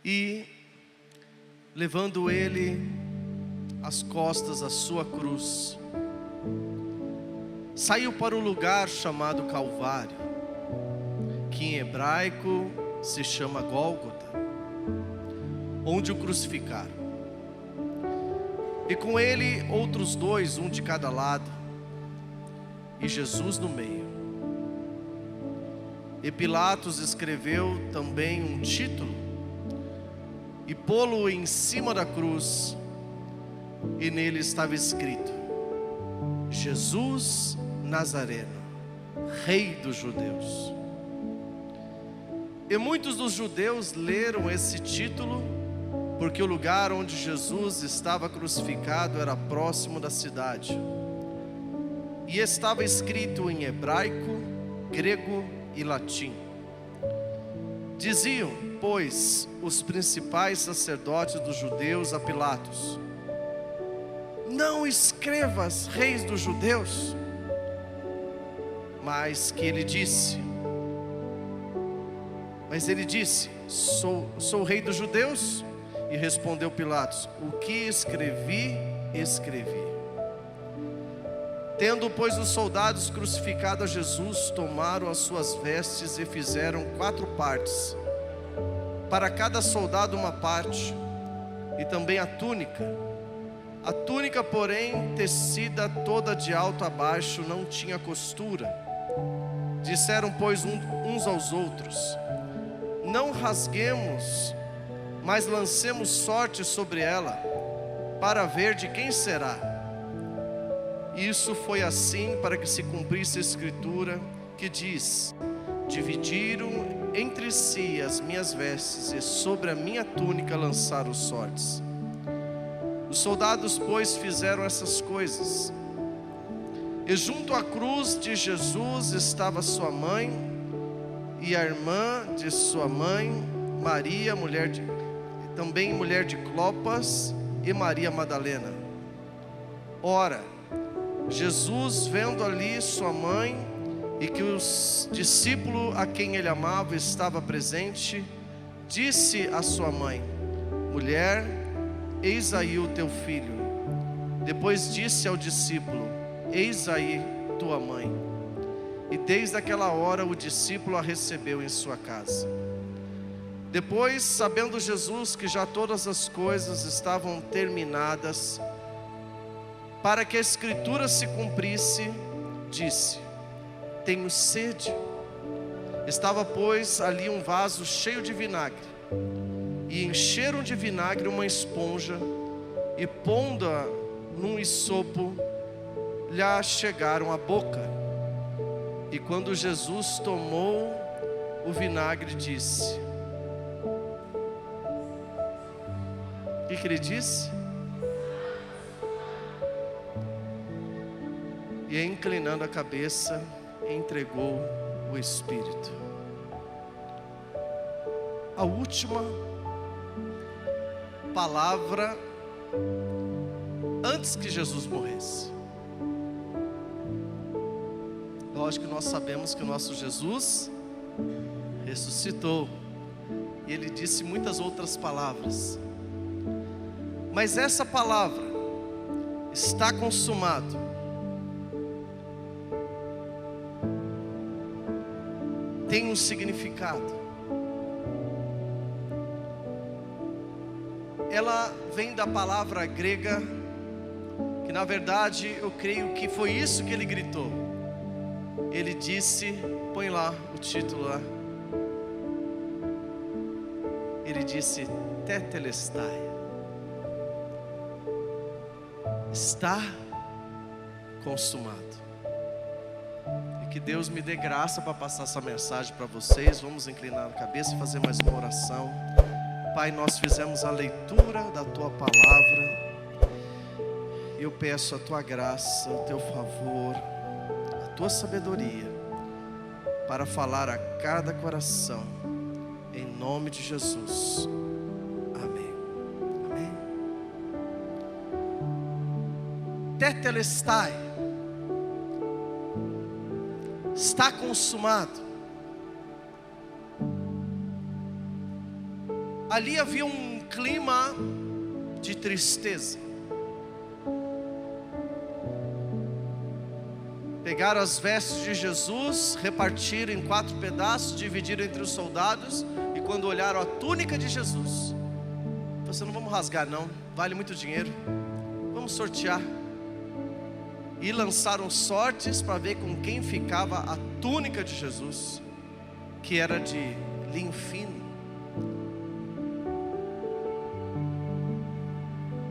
e, levando ele às costas a sua cruz, saiu para o lugar chamado Calvário, que em hebraico se chama Gólgota, onde o crucificaram. E com ele outros dois, um de cada lado, e Jesus no meio. E Pilatos escreveu também um título e pô-lo em cima da cruz, e nele estava escrito: Jesus Nazareno, Rei dos Judeus. E muitos dos judeus leram esse título, porque o lugar onde Jesus estava crucificado era próximo da cidade, e estava escrito em hebraico, grego e latim. Diziam, pois, os principais sacerdotes dos judeus a Pilatos: não escrevas Reis dos Judeus. Mas ele disse, sou rei dos judeus? E respondeu Pilatos: o que escrevi, escrevi. Tendo, pois, os soldados crucificado a Jesus, tomaram as suas vestes e fizeram 4 partes, para cada soldado uma parte, e também a túnica. A túnica, porém, tecida toda de alto a baixo, não tinha costura. Disseram, pois, uns aos outros: não rasguemos, mas lancemos sorte sobre ela, para ver de quem será. Isso foi assim para que se cumprisse a escritura, que diz: dividiram entre si as minhas vestes, e sobre a minha túnica lançaram sortes. Os soldados, pois, fizeram essas coisas. E junto à cruz de Jesus estava sua mãe, e a irmã de sua mãe, Maria, também mulher de Clopas, e Maria Madalena. Ora, Jesus, vendo ali sua mãe, e que os discípulos a quem ele amava estava presente, disse à sua mãe: mulher, eis aí o teu filho. Depois disse ao discípulo: eis aí tua mãe. E desde aquela hora o discípulo a recebeu em sua casa. Depois, sabendo Jesus que já todas as coisas estavam terminadas, para que a escritura se cumprisse, disse: tenho sede. Estava, pois, ali um vaso cheio de vinagre, e encheram de vinagre uma esponja, e pondo-a num hisopo, lhe chegaram à boca. E quando Jesus tomou o vinagre, disse: o que ele disse? E inclinando a cabeça, entregou o Espírito. A última palavra antes que Jesus morresse. Lógico que nós sabemos que o nosso Jesus ressuscitou, e ele disse muitas outras palavras, mas essa palavra, está consumado, tem um significado. Ela vem da palavra grega, que na verdade eu creio que foi isso que ele gritou. Ele disse, põe lá o título lá. Ele disse: tetelestai. Está consumado. E que Deus me dê graça para passar essa mensagem para vocês. Vamos inclinar a cabeça e fazer mais uma oração. Pai, nós fizemos a leitura da Tua Palavra. Eu peço a Tua graça, o Teu favor, a Tua sabedoria, para falar a cada coração, em nome de Jesus. Amém. Amém. Tetelestai. Está consumado. Ali havia um clima de tristeza. Pegaram as vestes de Jesus, repartiram em 4 pedaços, dividiram entre os soldados, e quando olharam a túnica de Jesus, falaram: não vamos rasgar não, vale muito dinheiro, vamos sortear. E lançaram sortes para ver com quem ficava a túnica de Jesus, que era de linho fino.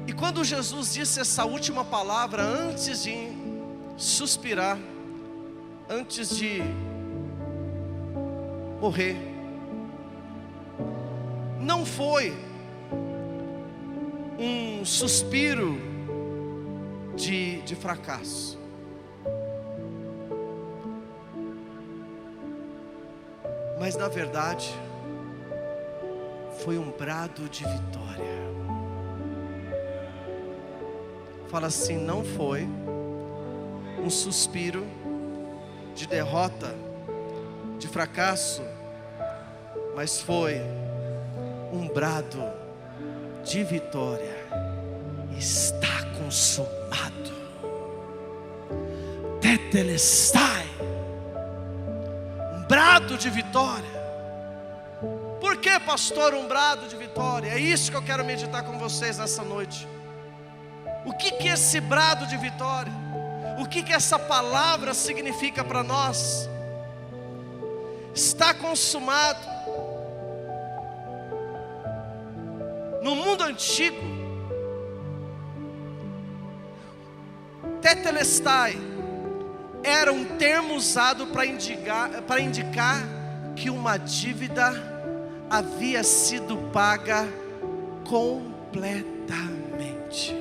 E quando Jesus disse essa última palavra, antes de suspirar, antes de morrer, não foi um suspiro de fracasso, mas na verdade foi um brado de vitória. Fala assim: não foi um suspiro de derrota, de fracasso, mas foi um brado de vitória. Está consumado. Tetelestai. Um brado de vitória. Por que, pastor, um brado de vitória? É isso que eu quero meditar com vocês nessa noite. O que é esse brado de vitória? O que essa palavra significa para nós? Está consumado. No mundo antigo, tetelestai era um termo usado para indicar que uma dívida havia sido paga completamente.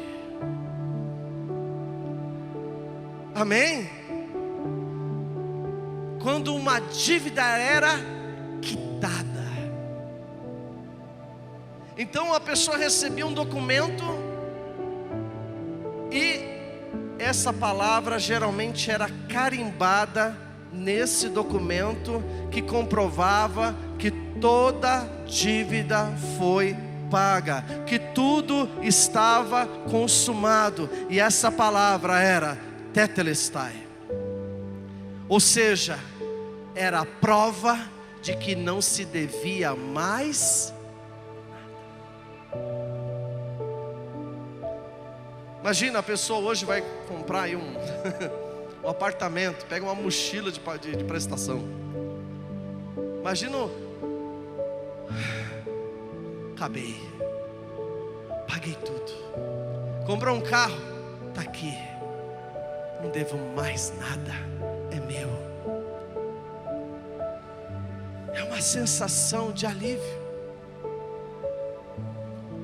Amém? Quando uma dívida era quitada. Então a pessoa recebia um documento, e essa palavra geralmente era carimbada nesse documento, que comprovava que toda dívida foi paga, que tudo estava consumado. E essa palavra era tetelestai, ou seja, era a prova de que não se devia mais nada. Imagina, a pessoa hoje vai comprar aí um apartamento, pega uma mochila de prestação. Imagina, acabei, paguei tudo. Comprou um carro, está aqui, não devo mais nada, é meu. É uma sensação de alívio.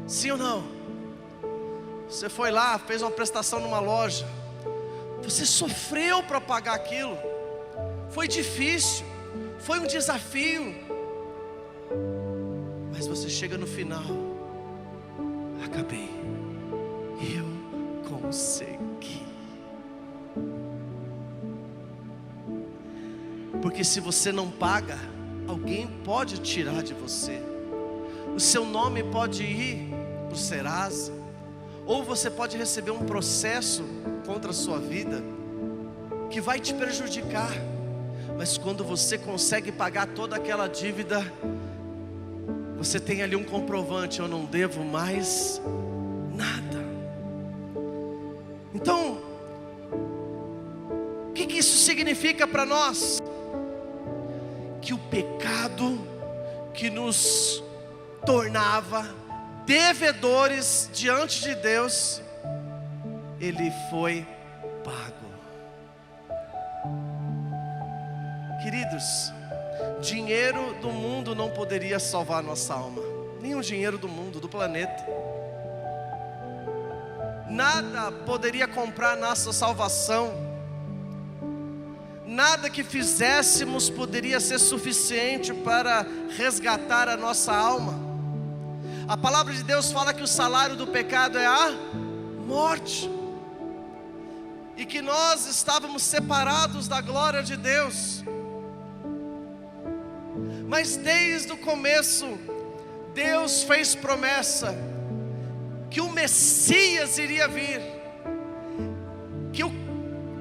Sim ou não? Você foi lá, fez uma prestação numa loja, você sofreu para pagar aquilo, foi difícil, foi um desafio, mas você chega no final: acabei, eu consegui. Porque se você não paga, alguém pode tirar de você. O seu nome pode ir para o Serasa, ou você pode receber um processo contra a sua vida que vai te prejudicar. Mas quando você consegue pagar toda aquela dívida, você tem ali um comprovante: eu não devo mais nada. Então, o que isso significa para nós? Que o pecado que nos tornava devedores diante de Deus, ele foi pago. Queridos, dinheiro do mundo não poderia salvar nossa alma, nenhum dinheiro do mundo, do planeta. Nada poderia comprar nossa salvação. Nada que fizéssemos poderia ser suficiente para resgatar a nossa alma. A palavra de Deus fala que o salário do pecado é a morte, e que nós estávamos separados da glória de Deus. Mas desde o começo, Deus fez promessa que o Messias iria vir,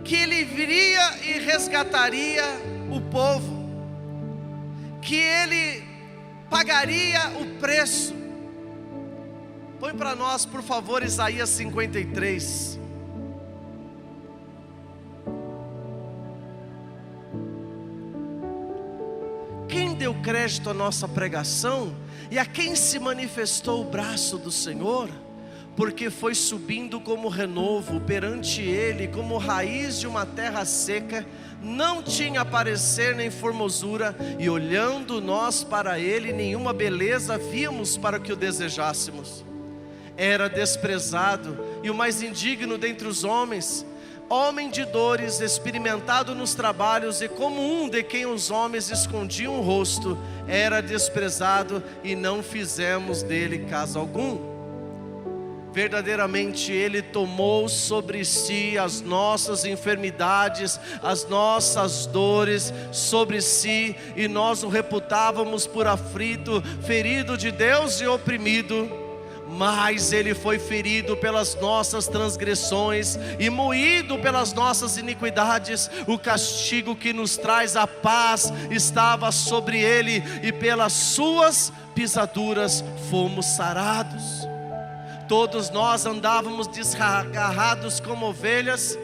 que ele viria e resgataria o povo, que ele pagaria o preço. Põe para nós, por favor, Isaías 53. Quem deu crédito à nossa pregação e a quem se manifestou o braço do Senhor? Porque foi subindo como renovo perante ele, como raiz de uma terra seca, não tinha parecer nem formosura, e olhando nós para ele, nenhuma beleza víamos para que o desejássemos. Era desprezado e o mais indigno dentre os homens, homem de dores, experimentado nos trabalhos, e como um de quem os homens escondiam o rosto, era desprezado e não fizemos dele caso algum. Verdadeiramente ele tomou sobre si as nossas enfermidades, as nossas dores sobre si, e nós o reputávamos por aflito, ferido de Deus e oprimido. Mas ele foi ferido pelas nossas transgressões e moído pelas nossas iniquidades. O castigo que nos traz a paz estava sobre ele, e pelas suas pisaduras fomos sarados. Todos nós andávamos desgarrados como ovelhas,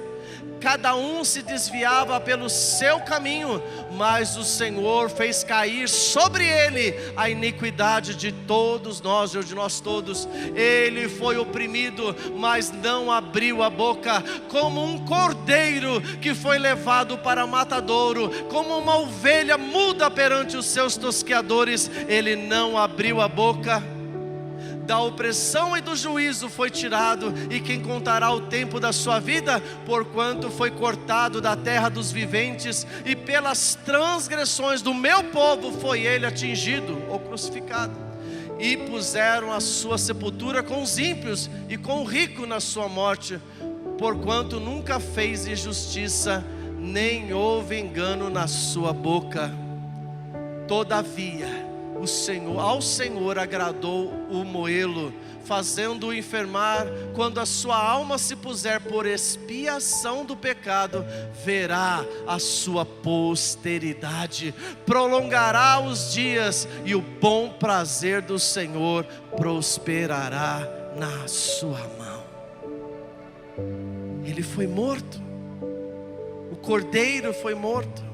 cada um se desviava pelo seu caminho, mas o Senhor fez cair sobre ele a iniquidade de todos nós, ou de nós todos. Ele foi oprimido, mas não abriu a boca, como um cordeiro que foi levado para matadouro, como uma ovelha muda perante os seus tosqueadores, ele não abriu a boca. Da opressão e do juízo foi tirado, e quem contará o tempo da sua vida? Porquanto foi cortado da terra dos viventes, e pelas transgressões do meu povo foi ele atingido ou crucificado. E puseram a sua sepultura com os ímpios, e com o rico na sua morte, porquanto nunca fez injustiça, nem houve engano na sua boca. Todavia ao Senhor agradou o moê-lo, fazendo-o enfermar. Quando a sua alma se puser por expiação do pecado, verá a sua posteridade, prolongará os dias, e o bom prazer do Senhor prosperará na sua mão. Ele foi morto, o cordeiro foi morto.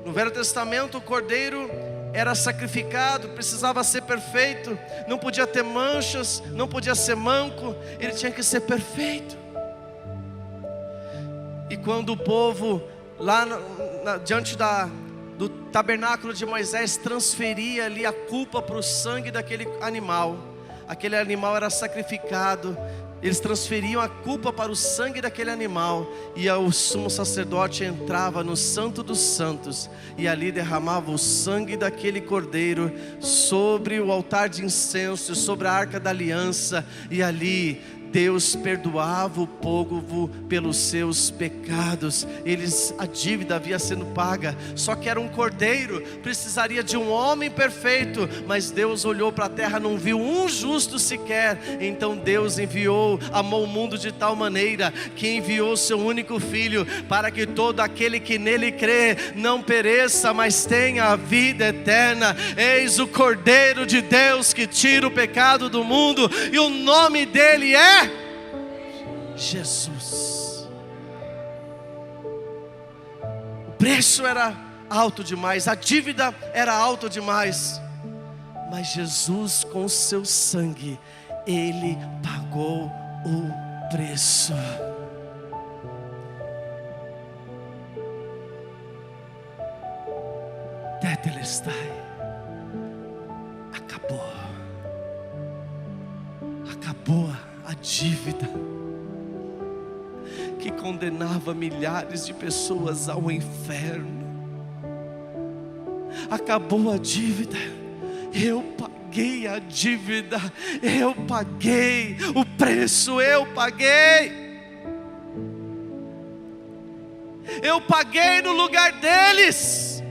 No Velho Testamento, o cordeiro era sacrificado, precisava ser perfeito, não podia ter manchas, não podia ser manco, ele tinha que ser perfeito. E quando o povo, lá diante do tabernáculo de Moisés, transferia ali a culpa para o sangue daquele animal, aquele animal era sacrificado, eles transferiam a culpa para o sangue daquele animal, e o sumo sacerdote entrava no Santo dos Santos, e ali derramava o sangue daquele cordeiro sobre o altar de incenso, sobre a arca da aliança, e ali Deus perdoava o povo pelos seus pecados. A dívida havia sido paga, só que era um cordeiro, precisaria de um homem perfeito, mas Deus olhou para a terra, não viu um justo sequer. Então Deus amou o mundo de tal maneira, que enviou seu único filho, para que todo aquele que nele crê, não pereça, mas tenha a vida eterna. Eis o Cordeiro de Deus, que tira o pecado do mundo, e o nome dele é Jesus. O preço era alto demais, a dívida era alta demais, mas Jesus, com o seu sangue, ele pagou o preço. Tetelestai. Acabou a dívida que condenava milhares de pessoas ao inferno. Acabou a dívida. Eu paguei a dívida, eu paguei o preço, eu paguei no lugar deles.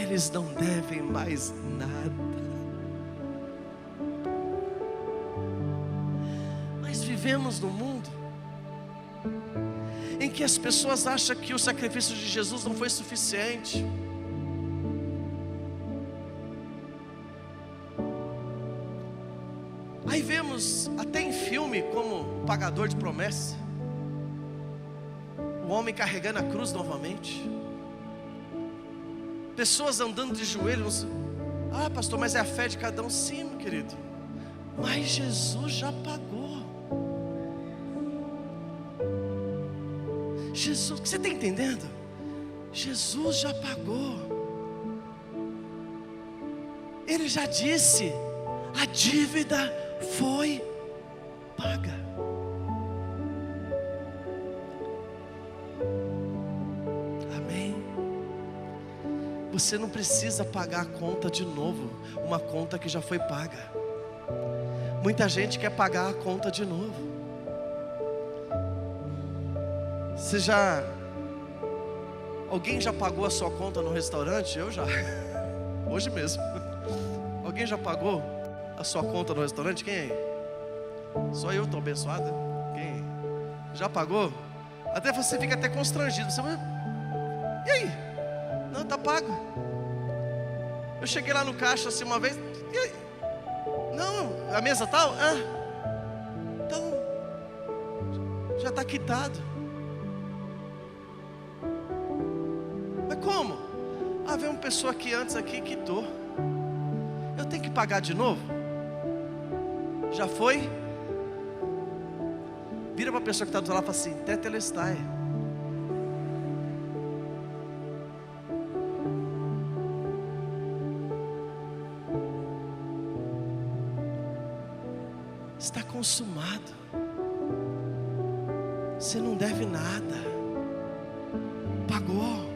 eles não devem mais nada. Mas vivemos num mundo em que as pessoas acham que o sacrifício de Jesus não foi suficiente. Aí vemos até em filme como pagador de promessa, o homem carregando a cruz novamente, pessoas andando de joelhos. Ah, pastor, mas é a fé de cada um. Sim, meu querido, mas Jesus já pagou. Jesus, você está entendendo? Jesus já pagou. Ele já disse: a dívida foi paga. Amém. Você não precisa pagar a conta de novo, uma conta que já foi paga. Muita gente quer pagar a conta de novo. Alguém já pagou a sua conta no restaurante? Eu já. Hoje mesmo. Alguém já pagou a sua conta no restaurante? Quem aí? Só eu estou abençoado? Quem? Já pagou? Até você fica até constrangido. Você vai... E aí? Não, tá pago. Eu cheguei lá no caixa assim uma vez. E aí? Não, a mesa tal? Então já está quitado. Mas como? Veio uma pessoa aqui antes aqui quitou. Eu tenho que pagar de novo? Já foi? Vira para a pessoa que está do lado e fala assim: tetelestai. Está consumado. Você não deve nada. Pagou.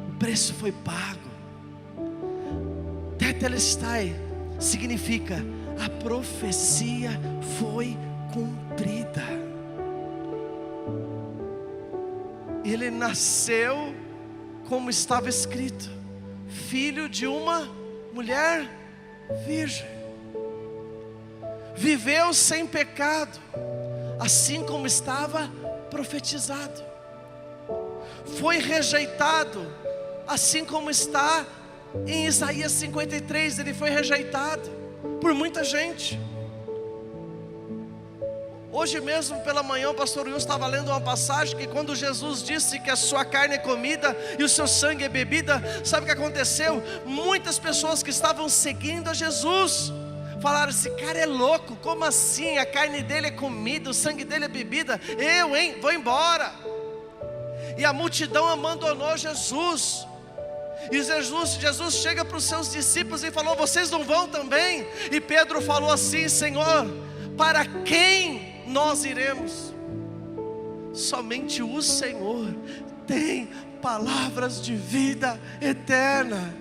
O preço foi pago. Tetelestai significa: a profecia foi cumprida. Ele nasceu como estava escrito, filho de uma mulher virgem. Viveu sem pecado, assim como estava profetizado. Foi rejeitado, assim como está em Isaías 53, ele foi rejeitado por muita gente. Hoje mesmo pela manhã o pastor Wilson estava lendo uma passagem que quando Jesus disse que a sua carne é comida e o seu sangue é bebida, sabe o que aconteceu? Muitas pessoas que estavam seguindo a Jesus falaram: esse cara é louco, como assim? A carne dele é comida, o sangue dele é bebida. Vou embora. E a multidão abandonou Jesus. E Jesus chega para os seus discípulos e falou: vocês não vão também? E Pedro falou assim: Senhor, para quem nós iremos? Somente o Senhor tem palavras de vida eterna.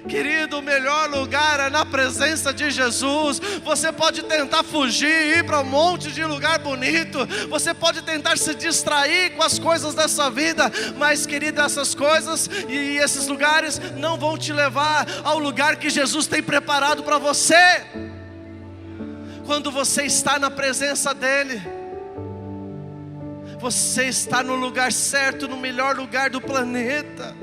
Querido, o melhor lugar é na presença de Jesus. Você pode tentar fugir, ir para um monte de lugar bonito, você pode tentar se distrair com as coisas dessa vida, mas querido, essas coisas e esses lugares não vão te levar ao lugar que Jesus tem preparado para você. Quando você está na presença dEle, você está no lugar certo, no melhor lugar do planeta.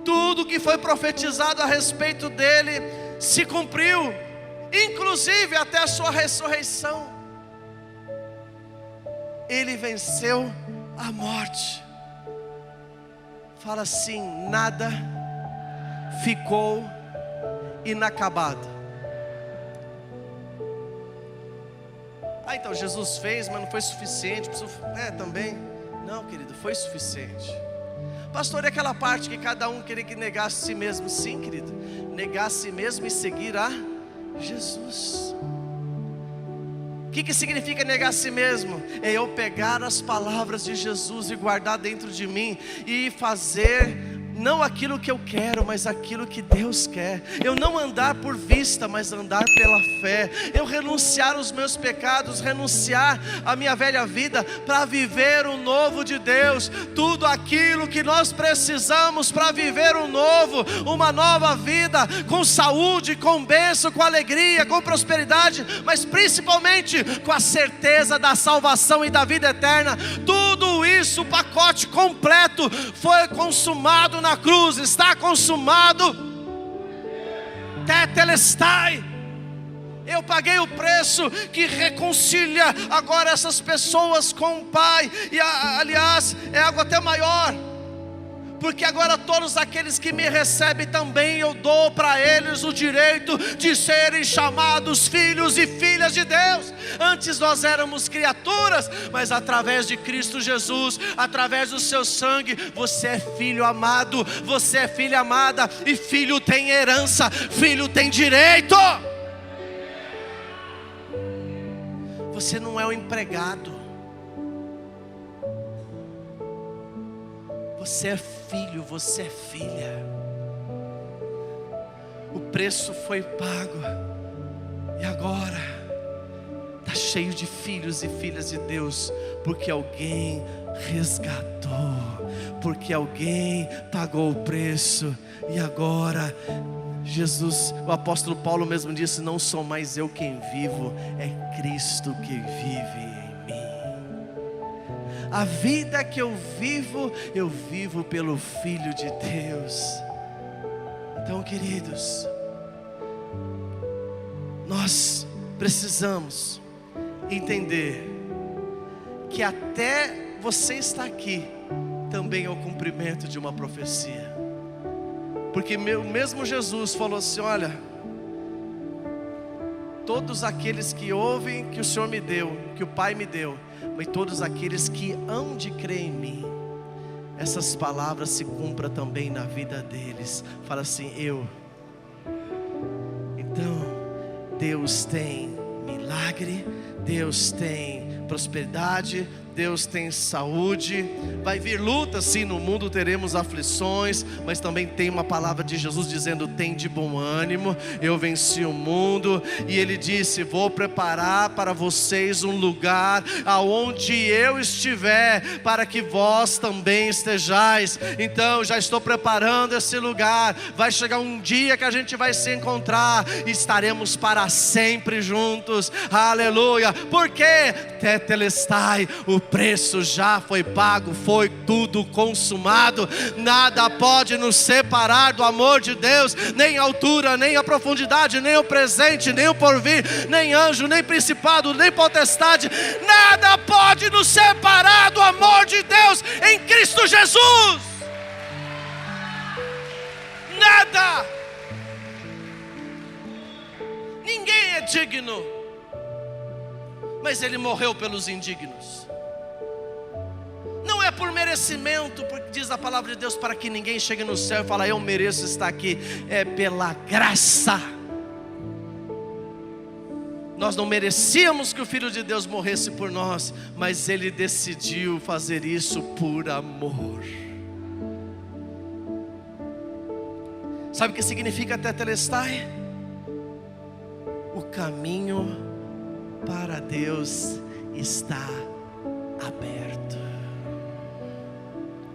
Tudo que foi profetizado a respeito dele se cumpriu, inclusive até a sua ressurreição. Ele venceu a morte. Fala assim: nada ficou inacabado. Então Jesus fez, mas não foi suficiente. Também. Não, querido, foi suficiente. Pastor, e aquela parte que cada um queria que negasse a si mesmo? Sim, querido, negar a si mesmo e seguir a Jesus. O que significa negar a si mesmo? É eu pegar as palavras de Jesus e guardar dentro de mim e fazer não aquilo que eu quero, mas aquilo que Deus quer. Eu não andar por vista, mas andar pela fé. Eu renunciar os meus pecados, renunciar a minha velha vida, para viver o novo de Deus. Tudo aquilo que nós precisamos para viver o novo, uma nova vida, com saúde, com bênção, com alegria, com prosperidade, mas principalmente com a certeza da salvação e da vida eterna. Tudo isso, o pacote completo, foi consumado na cruz, está consumado. Tetelestai. Eu paguei o preço que reconcilia agora essas pessoas com o Pai. E aliás, é algo até maior, porque agora todos aqueles que me recebem também eu dou para eles o direito de serem chamados filhos e filhas de Deus. Antes nós éramos criaturas, mas através de Cristo Jesus, através do seu sangue, você é filho amado, você é filha amada. E filho tem herança, filho tem direito. Você não é um empregado, você é filho, você é filha. O preço foi pago, e agora está cheio de filhos e filhas de Deus, porque alguém resgatou, porque alguém pagou o preço. E agora Jesus, o apóstolo Paulo mesmo disse: não sou mais eu quem vivo, é Cristo que vive em mim. A vida que eu vivo pelo Filho de Deus. Então, queridos, nós precisamos entender que até você estar aqui também é o cumprimento de uma profecia. Porque mesmo Jesus falou assim: olha, todos aqueles que ouvem que o Senhor me deu, que o Pai me deu, mas todos aqueles que hão de crer em mim, essas palavras se cumpram também na vida deles. Fala assim: Então, Deus tem milagre, Deus tem prosperidade, Deus tem saúde. Vai vir luta, sim, no mundo teremos aflições, mas também tem uma palavra de Jesus dizendo: tem de bom ânimo, eu venci o mundo. E Ele disse: vou preparar para vocês um lugar aonde eu estiver, para que vós também estejais. Então já estou preparando esse lugar. Vai chegar um dia que a gente vai se encontrar e estaremos para sempre juntos. Aleluia. Porque Tetelestai, o preço já foi pago, foi tudo consumado. Nada pode nos separar do amor de Deus, nem a altura, nem a profundidade, nem o presente, nem o porvir, nem anjo, nem principado, nem potestade. Nada pode nos separar do amor de Deus em Cristo Jesus. Nada. Ninguém é digno, mas Ele morreu pelos indignos. Não é por merecimento, porque diz a palavra de Deus, para que ninguém chegue no céu e fale: eu mereço estar aqui. É pela graça. Nós não merecíamos que o Filho de Deus morresse por nós, mas Ele decidiu fazer isso por amor. Sabe o que significa Tetelestai? O caminho para Deus está aberto.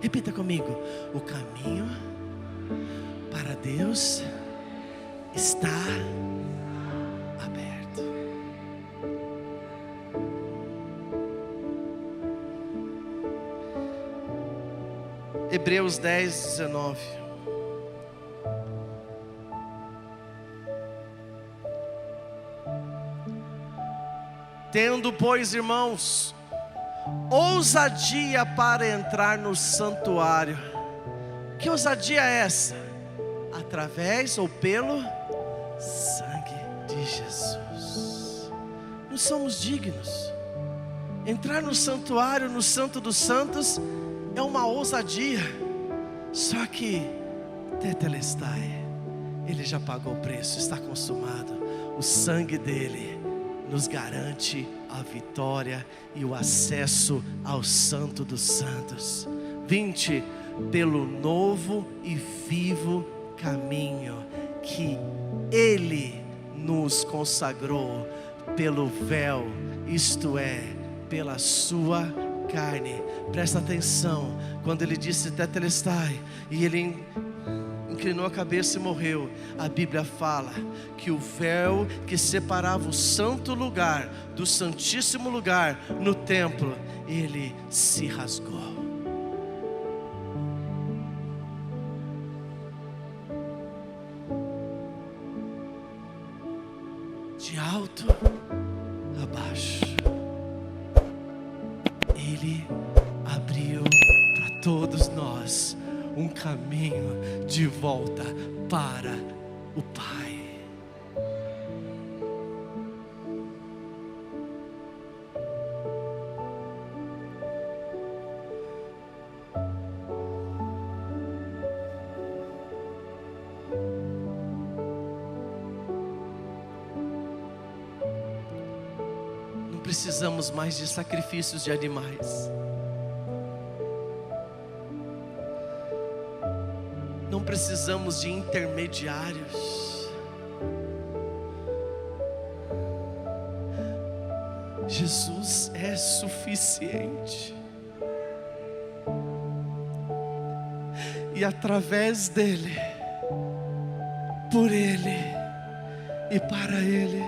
Repita comigo: o caminho para Deus está aberto. Hebreus 10, 19. Tendo, pois, irmãos, ousadia para entrar no santuário. Que ousadia é essa? Através ou pelo sangue de Jesus. Não somos dignos. Entrar no santuário, no Santo dos Santos, é uma ousadia. Só que Tetelestai, Ele já pagou o preço, está consumado. O sangue dele nos garante a vitória e o acesso ao Santo dos Santos. 20. pelo novo e vivo caminho que Ele nos consagrou pelo véu, isto é, pela sua carne. Presta atenção, quando Ele disse Tetelestai, e Ele inclinou a cabeça e morreu, a Bíblia fala que o véu que separava o santo lugar do santíssimo lugar no templo, ele se rasgou. De alto a baixo, Ele abriu para todos nós um caminho de volta para o Pai. Não precisamos mais de sacrifícios de animais. Não precisamos de intermediários. Jesus é suficiente. E através dele, por ele e para ele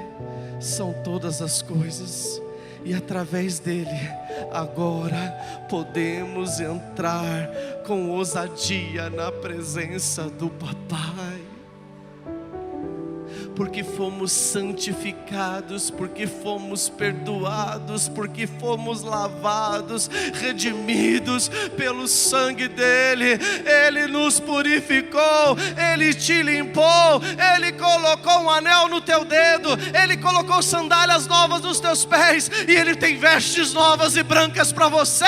são todas as coisas. E através dele, agora podemos entrar com ousadia na presença do Papai. Porque fomos santificados, porque fomos perdoados, porque fomos lavados, redimidos pelo sangue dele. Ele nos purificou, ele te limpou, ele colocou um anel no teu dedo, ele colocou sandálias novas nos teus pés, e ele tem vestes novas e brancas para você.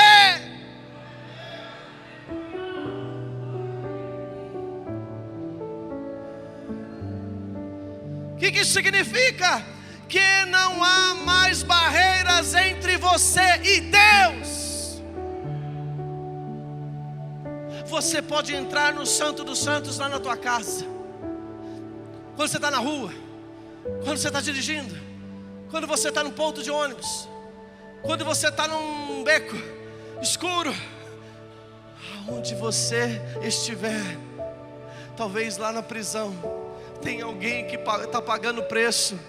O que isso significa? Que não há mais barreiras entre você e Deus. Você pode entrar no Santo dos Santos lá na tua casa, quando você está na rua, quando você está dirigindo, quando você está num ponto de ônibus, quando você está num beco escuro, aonde você estiver, talvez lá na prisão. Tem alguém que está pagando preço,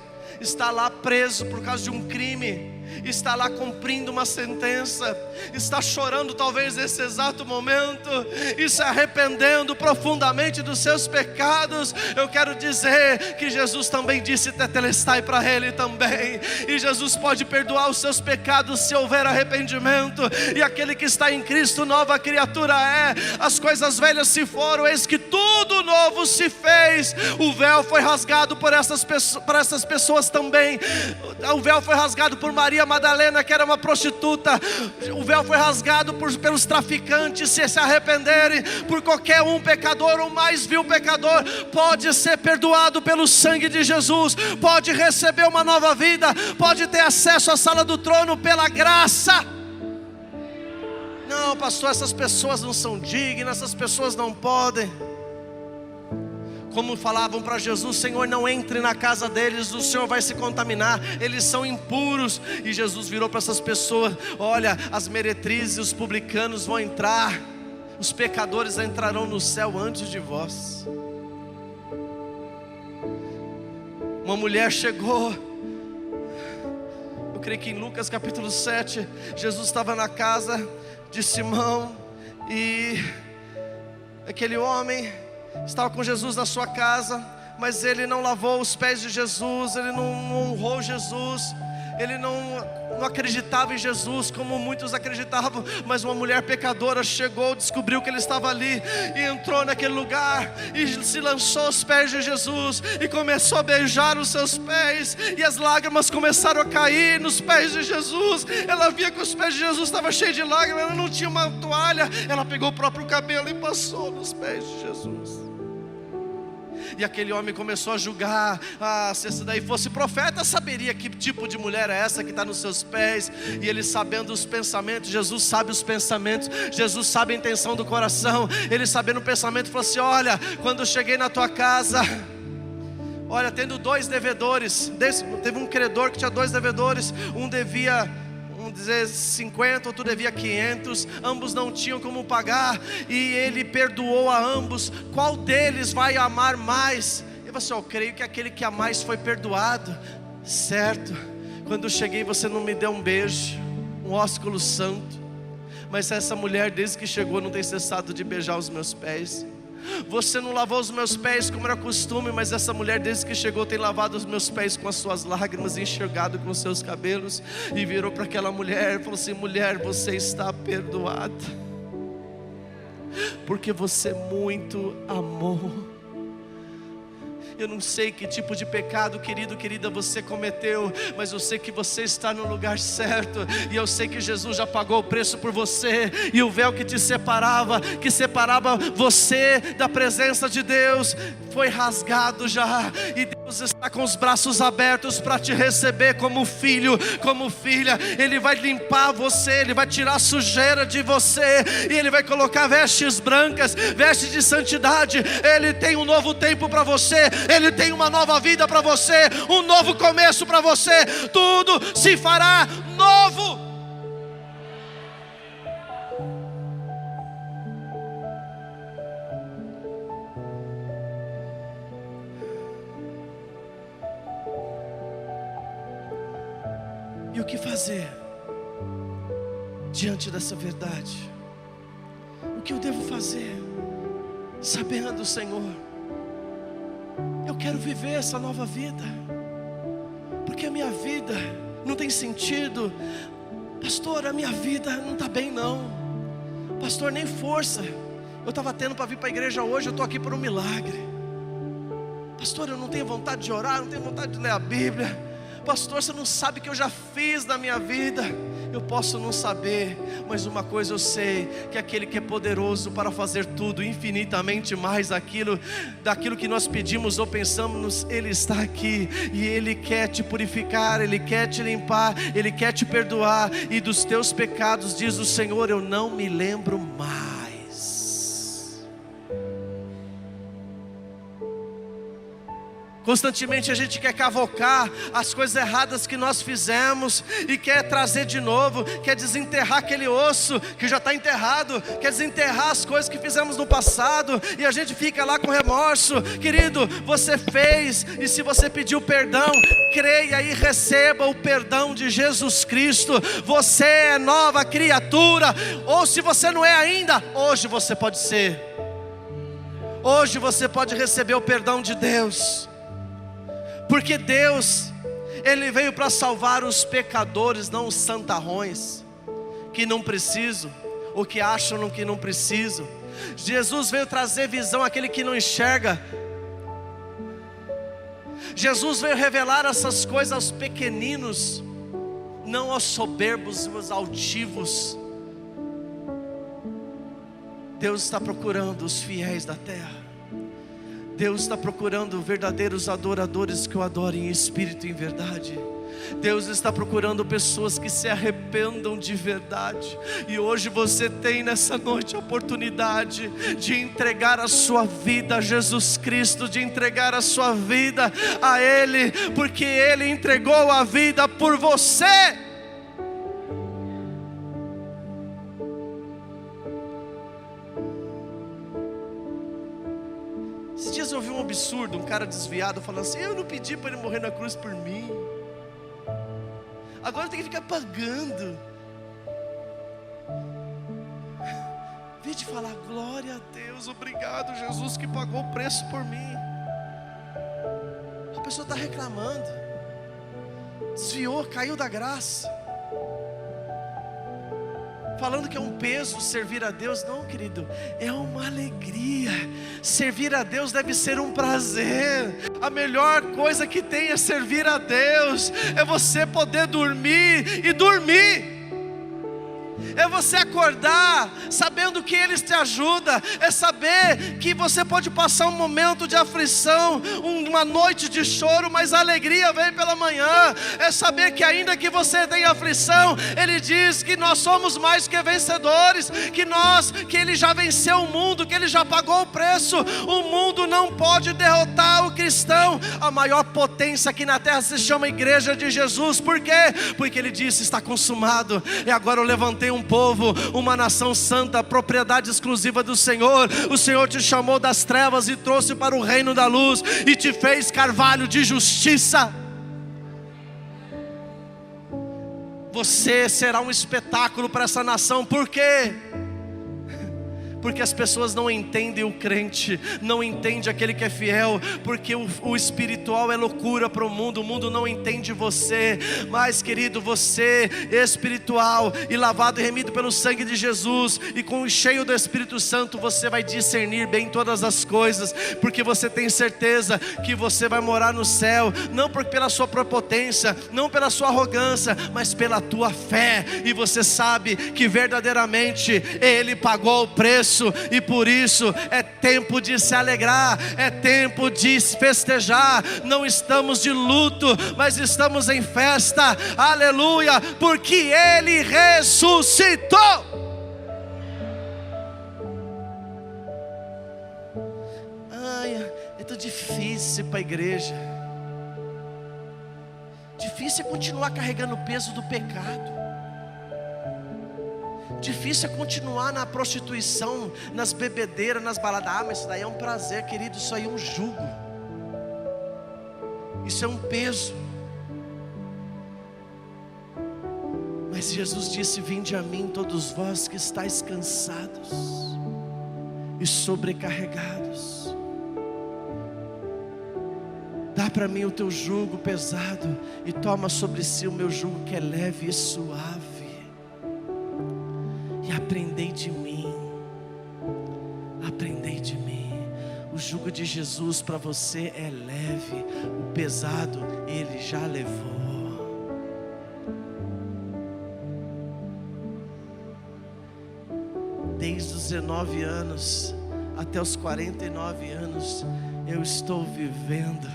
está lá preso por causa de um crime, está lá cumprindo uma sentença, está chorando talvez nesse exato momento, e se arrependendo profundamente dos seus pecados. Eu quero dizer que Jesus também disse Tetelestai para ele também, e Jesus pode perdoar os seus pecados se houver arrependimento. E aquele que está em Cristo, nova criatura é. As coisas velhas se foram, eis que tudo novo se fez. O véu foi rasgado por essas pessoas também. O véu foi rasgado por Maria Madalena, que era uma prostituta. O véu foi rasgado pelos traficantes, se arrependerem. Por qualquer um pecador, o mais vil pecador, pode ser perdoado pelo sangue de Jesus, pode receber uma nova vida, pode ter acesso à sala do trono pela graça. Não, pastor, essas pessoas não são dignas, essas pessoas não podem. Como falavam para Jesus: Senhor, não entre na casa deles, o Senhor vai se contaminar, eles são impuros. E Jesus virou para essas pessoas: olha, as meretrizes e os publicanos vão entrar, os pecadores entrarão no céu antes de vós. Uma mulher chegou, eu creio que em Lucas capítulo 7, Jesus estava na casa de Simão, e aquele homem estava com Jesus na sua casa, mas ele não lavou os pés de Jesus, ele não honrou Jesus, ele não acreditava em Jesus como muitos acreditavam. Mas uma mulher pecadora chegou, descobriu que ele estava ali, e entrou naquele lugar, e se lançou aos pés de Jesus, e começou a beijar os seus pés, e as lágrimas começaram a cair nos pés de Jesus. Ela via que os pés de Jesus estavam cheios de lágrimas, ela não tinha uma toalha, ela pegou o próprio cabelo e passou nos pés de Jesus. E aquele homem começou a julgar: se essa daí fosse profeta, saberia que tipo de mulher é essa que está nos seus pés. E ele, sabendo os pensamentos, Jesus sabe os pensamentos, Jesus sabe a intenção do coração. Ele, sabendo o pensamento, falou assim: olha, quando eu cheguei na tua casa, olha, tendo 2 devedores, teve um credor que tinha 2 devedores, um devia, vamos dizer, 50, outro devia 500, ambos não tinham como pagar, e ele perdoou a ambos. Qual deles vai amar mais? E você: eu creio que aquele que a mais foi perdoado. Certo, quando eu cheguei você não me deu um beijo, um ósculo santo, mas essa mulher desde que chegou não tem cessado de beijar os meus pés. Você não lavou os meus pés como era costume, mas essa mulher desde que chegou tem lavado os meus pés com as suas lágrimas, enxergado com os seus cabelos. E virou para aquela mulher e falou assim: mulher, você está perdoada, porque você muito amou. Eu não sei que tipo de pecado, querido, querida, você cometeu, mas eu sei que você está no lugar certo. E eu sei que Jesus já pagou o preço por você. E o véu que te separava, que separava você da presença de Deus, foi rasgado já. E Deus está com os braços abertos para te receber como filho, como filha. Ele vai limpar você, Ele vai tirar a sujeira de você, e Ele vai colocar vestes brancas, vestes de santidade. Ele tem um novo tempo para você, Ele tem uma nova vida para você, um novo começo para você. Tudo se fará novo. E o que fazer diante dessa verdade? O que eu devo fazer? Sabendo, Senhor, eu quero viver essa nova vida, porque a minha vida não tem sentido. Pastor, a minha vida não está bem não. Pastor, nem força eu estava tendo para vir para a igreja hoje, eu estou aqui por um milagre. Pastor, eu não tenho vontade de orar, não tenho vontade de ler a Bíblia. Pastor, você não sabe o que eu já fiz na minha vida. Eu posso não saber, mas uma coisa eu sei, que aquele que é poderoso para fazer tudo, infinitamente mais daquilo que nós pedimos ou pensamos, Ele está aqui. E Ele quer te purificar, Ele quer te limpar, Ele quer te perdoar. E dos teus pecados, diz o Senhor, eu não me lembro mais. Constantemente a gente quer cavocar as coisas erradas que nós fizemos e quer trazer de novo, quer desenterrar aquele osso que já está enterrado, quer desenterrar as coisas que fizemos no passado, e a gente fica lá com remorso. Querido, você fez, e se você pediu perdão, creia e receba o perdão de Jesus Cristo. Você é nova criatura, ou se você não é ainda, hoje você pode ser. Hoje você pode receber o perdão de Deus. Porque Deus, Ele veio para salvar os pecadores, não os santarrões, que não precisam, ou que acham que não precisam. Jesus veio trazer visão àquele que não enxerga. Jesus veio revelar essas coisas aos pequeninos, não aos soberbos e aos altivos. Deus está procurando os fiéis da terra. Deus está procurando verdadeiros adoradores que o adorem em espírito e em verdade. Deus está procurando pessoas que se arrependam de verdade. E hoje você tem nessa noite a oportunidade de entregar a sua vida a Jesus Cristo, de entregar a sua vida a Ele, porque Ele entregou a vida por você. Esses dias eu ouvi um absurdo, um cara desviado falando assim: eu não pedi para Ele morrer na cruz por mim, agora tem que ficar pagando. Em vez de falar glória a Deus, obrigado Jesus que pagou o preço por mim, a pessoa está reclamando, desviou, caiu da graça, falando que é um peso servir a Deus. Não, querido, é uma alegria. Servir a Deus deve ser um prazer. A melhor coisa que tem é servir a Deus, é você poder dormir e dormir, é você acordar sabendo que Ele te ajuda, é saber que você pode passar um momento de aflição, uma noite de choro, mas a alegria vem pela manhã. É saber que ainda que você tenha aflição, Ele diz que nós somos mais que vencedores, que Ele já venceu o mundo, que Ele já pagou o preço. O mundo não pode derrotar o cristão. A maior potência aqui na terra se chama Igreja de Jesus. Por quê? Porque Ele disse: está consumado, e agora eu levantei um povo, uma nação santa, propriedade exclusiva do Senhor. O Senhor te chamou das trevas e trouxe para o reino da luz, e te fez carvalho de justiça. Você será um espetáculo para essa nação. Por quê? Porque as pessoas não entendem o crente, não entendem aquele que é fiel, porque o espiritual é loucura para o mundo não entende você. Mas querido, você espiritual e lavado e remido pelo sangue de Jesus, e com o cheio do Espírito Santo, você vai discernir bem todas as coisas, porque você tem certeza que você vai morar no céu, não pela sua prepotência, não pela sua arrogância, mas pela tua fé. E você sabe que verdadeiramente Ele pagou o preço, e por isso é tempo de se alegrar, é tempo de festejar. Não estamos de luto, mas estamos em festa, aleluia, porque Ele ressuscitou. Ai, é tão difícil para a igreja, difícil é continuar carregando o peso do pecado. Difícil é continuar na prostituição, nas bebedeiras, nas baladas. Mas isso daí é um prazer, querido. Isso aí é um jugo, isso é um peso. Mas Jesus disse: vinde a mim todos vós que estáis cansados e sobrecarregados, dá para mim o teu jugo pesado, e toma sobre si o meu jugo que é leve e suave. E aprendei de mim, aprendei de mim. O jugo de Jesus para você é leve, o pesado Ele já levou. Desde os 19 anos até os 49 anos, eu estou vivendo,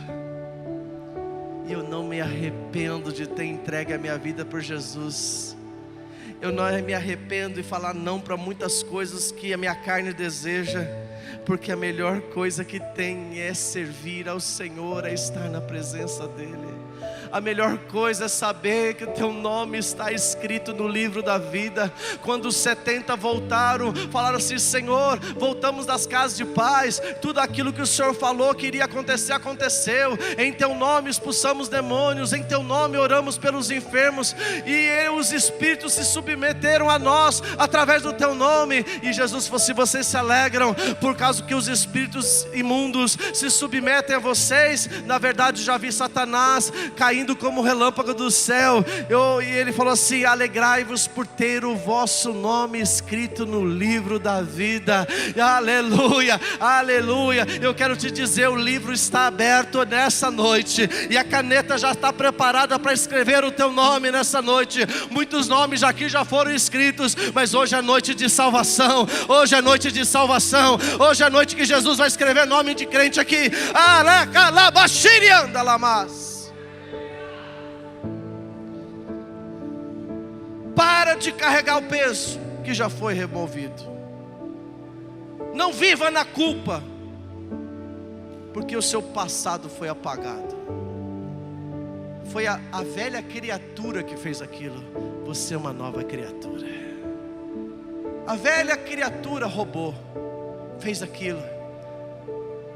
e eu não me arrependo de ter entregue a minha vida por Jesus. Eu não me arrependo de falar não para muitas coisas que a minha carne deseja, porque a melhor coisa que tem é servir ao Senhor, é estar na presença dEle. A melhor coisa é saber que o teu nome está escrito no livro da vida. Quando os 70 voltaram, falaram assim: Senhor, voltamos das casas de paz, tudo aquilo que o Senhor falou que iria acontecer, aconteceu. Em teu nome expulsamos demônios, em teu nome oramos pelos enfermos, e os espíritos se submeteram a nós através do teu nome. E Jesus falou: se vocês se alegram por causa que os espíritos imundos se submetem a vocês, na verdade já vi Satanás caindo como relâmpago do céu. E Ele falou assim: alegrai-vos por ter o vosso nome escrito no livro da vida. Aleluia, aleluia. Eu quero te dizer, o livro está aberto nessa noite, e a caneta já está preparada para escrever o teu nome nessa noite. Muitos nomes aqui já foram escritos, mas hoje é noite de salvação. Hoje é noite de salvação. Hoje é noite que Jesus vai escrever nome de crente aqui. Para de carregar o peso que já foi removido. Não viva na culpa, porque o seu passado foi apagado. Foi a velha criatura que fez aquilo. Você é uma nova criatura. A velha criatura roubou, fez aquilo,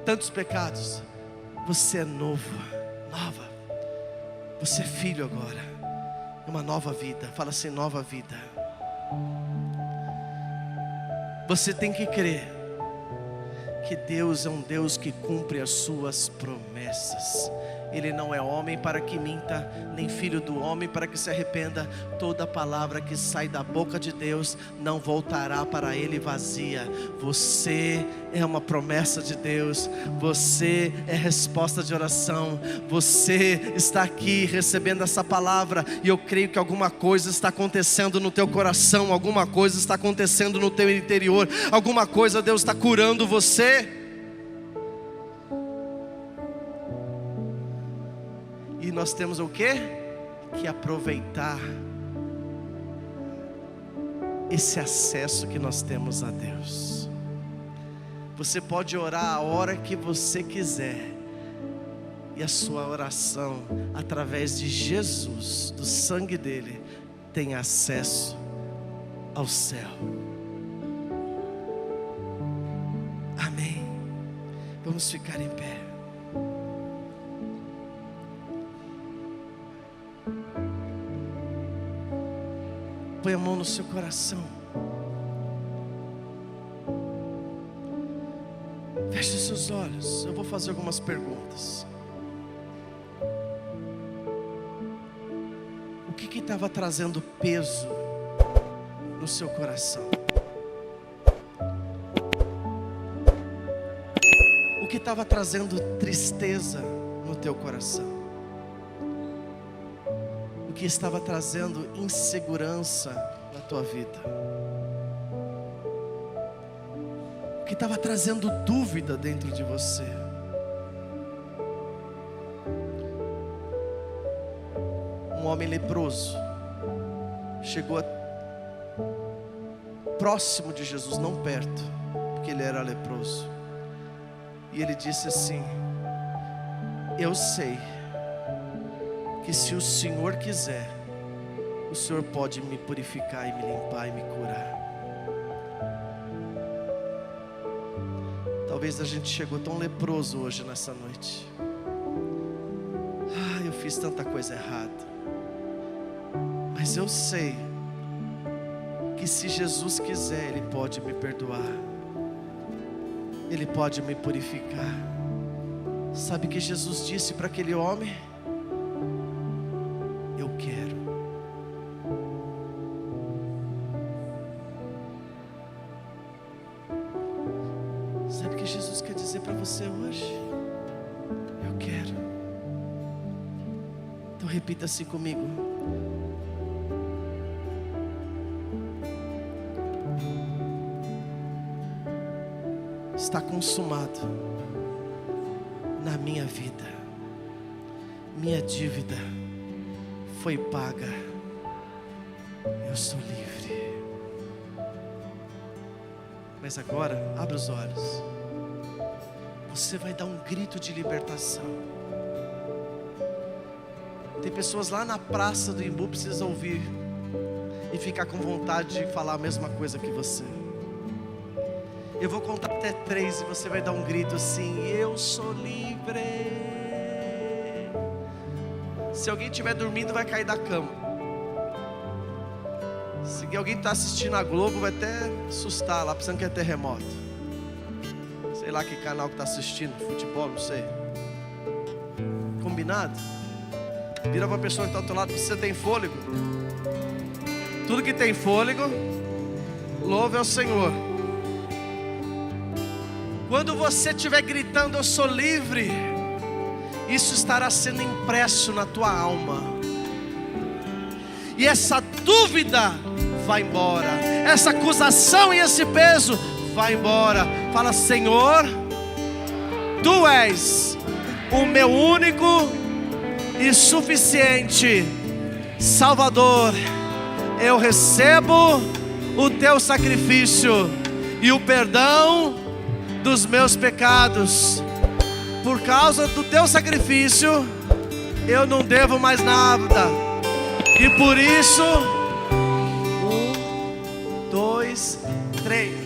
tantos pecados. Você é novo, nova. Você é filho agora, uma nova vida. Fala assim: nova vida. Você tem que crer que Deus é um Deus que cumpre as suas promessas. Ele não é homem para que minta, nem filho do homem para que se arrependa. Toda palavra que sai da boca de Deus não voltará para Ele vazia. Você é uma promessa de Deus. Você é resposta de oração. Você está aqui recebendo essa palavra, e eu creio que alguma coisa está acontecendo no teu coração, alguma coisa está acontecendo no teu interior, alguma coisa Deus está curando você. E nós temos o quê? Que aproveitar esse acesso que nós temos a Deus. Você pode orar a hora que você quiser, e a sua oração, através de Jesus, do sangue dele, tem acesso ao céu. Amém. Vamos ficar em pé. Põe a mão no seu coração. Feche os seus olhos. Eu vou fazer algumas perguntas. O que estava trazendo peso no seu coração? O que estava trazendo tristeza no teu coração? O que estava trazendo insegurança na tua vida? O que estava trazendo dúvida dentro de você? Um homem leproso chegou próximo de Jesus, não perto, porque ele era leproso, e ele disse assim: eu sei que se o Senhor quiser, o Senhor pode me purificar e me limpar e me curar. Talvez a gente chegou tão leproso hoje nessa noite. Eu fiz tanta coisa errada. Mas eu sei que se Jesus quiser, Ele pode me perdoar, Ele pode me purificar. Sabe o que Jesus disse para aquele homem? Eu quero. Sabe o que Jesus quer dizer para você hoje? Eu quero. Então repita assim comigo: está consumado na minha vida, minha dívida foi paga, eu sou livre. Mas agora, abra os olhos. Você vai dar um grito de libertação. Tem pessoas lá na praça do Imbu, precisa ouvir e ficar com vontade de falar a mesma coisa que você. Eu vou contar até 3 e você vai dar um grito assim: eu sou livre. Se alguém estiver dormindo, vai cair da cama. Se alguém está assistindo a Globo, vai até assustar lá, pensando que é terremoto. Sei lá que canal que está assistindo, futebol, não sei. Combinado? Vira para a pessoa que está ao teu lado: você tem fôlego? Tudo que tem fôlego, louve ao Senhor. Quando você estiver gritando eu sou livre, isso estará sendo impresso na tua alma, e essa dúvida vai embora, essa acusação e esse peso vai embora. Fala: Senhor, Tu és o meu único e suficiente Salvador. Eu recebo o Teu sacrifício e o perdão dos meus pecados. Por causa do Teu sacrifício, eu não devo mais nada. E por isso, 1, 2, 3.